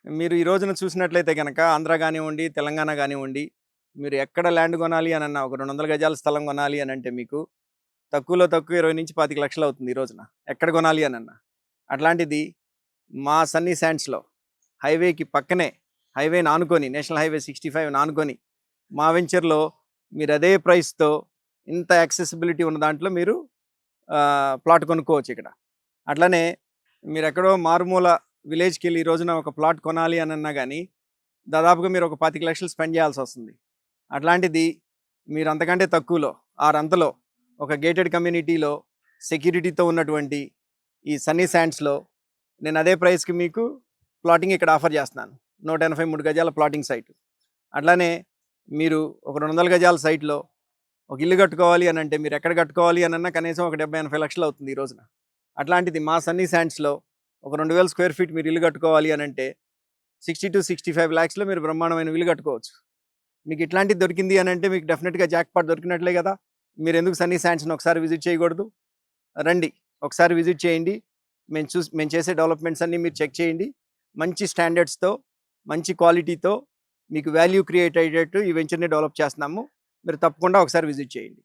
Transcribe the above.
మీరు ఈ రోజున చూసినట్లయితే గనక ఆంధ్ర గానివ్వండి, తెలంగాణ గానివ్వండి, మీరు ఎక్కడ ల్యాండ్ కొనాలి అనన్నా ఒక 200 గజాల స్థలం కొనాలి అనంటే మీకు తక్కువలో తక్కువ 20-25 లక్షలు అవుతుంది ఈ రోజున. ఎక్కడ కొనాలి అనన్నా. అట్లాంటిది మా సన్నీ శాండ్స్‌లో హైవేకి పక్కనే, హైవేని ఆనుకొని, నేషనల్ హైవే 65 ఆనుకొని మా వెంచర్‌లో మీరు అదే ప్రైస్‌తో ఇంత యాక్సెసిబిలిటీ ఉన్న దాంట్లో మీరు ప్లాట్ కొనుక్కోవచ్చు ఇక్కడ. అట్లనే మీరెక్కడో మారుమూల విలేజ్‌కెళ్ళి ఈ రోజున ఒక ప్లాట్ కొనాలి అనన్నా గానీ, దాదాపుగా మీరు ఒక 25 లక్షలు స్పెండ్ చేయాల్సొస్తుంది. అట్లాంటిది మీరు అంతకంటే తక్కువలో, ఆరంతలో ఒక గేటెడ్ కమ్యూనిటీలో సెక్యూరిటీతో ఉన్నటువంటి ఈ సన్నీ శాండ్స్‌లో నేను అదే ప్రైస్‌కి మీకు ప్లాటింగ్ ఇక్కడ ఆఫర్ చేస్తున్నాను. 183 గజాల ప్లాటింగ్ సైట్. అట్లానే మీరు ఒక 200 గజాల సైట్‌లో ఒక ఇల్లు కట్టుకోవాలి అనంటే మీరు ఎక్కడ కట్టుకోవాలి అనన్నా కనీసం ఒక 70-80 లక్షలు అవుతుంది ఈ రోజున. అట్లాంటిది మా సన్నీ శాండ్స్‌లో ఒక 2000 స్క్వేర్ ఫీట్ మీరు ఇల్లు కట్టుకోవాలి అనంటే 60-65 లాక్స్‌లో మీరు బ్రహ్మాండమైన ఇల్లు కట్టుకోవచ్చు. మీకు ఇట్లాంటిది దొరికింది అనంటే మీకు డెఫినెట్‌గా జాక్‌పాట్ దొరికినట్లే కదా! మీరెందుకు సన్నీ శాండ్స్‌ని ఒకసారి విజిట్ చేయకూడదు? రండి. ఒకసారి విజిట్ చేయండి. మేము చేసే డెవలప్‌మెంట్స్ అన్నీ మీరు చెక్ చేయండి. మంచి స్టాండర్డ్స్‌తో, మంచి క్వాలిటీతో మీకు వాల్యూ క్రియేట్ అయ్యేటట్టు ఈ వెంచర్‌ని డెవలప్ చేస్తున్నాము. మీరు తప్పకుండా ఒకసారి విజిట్ చేయండి.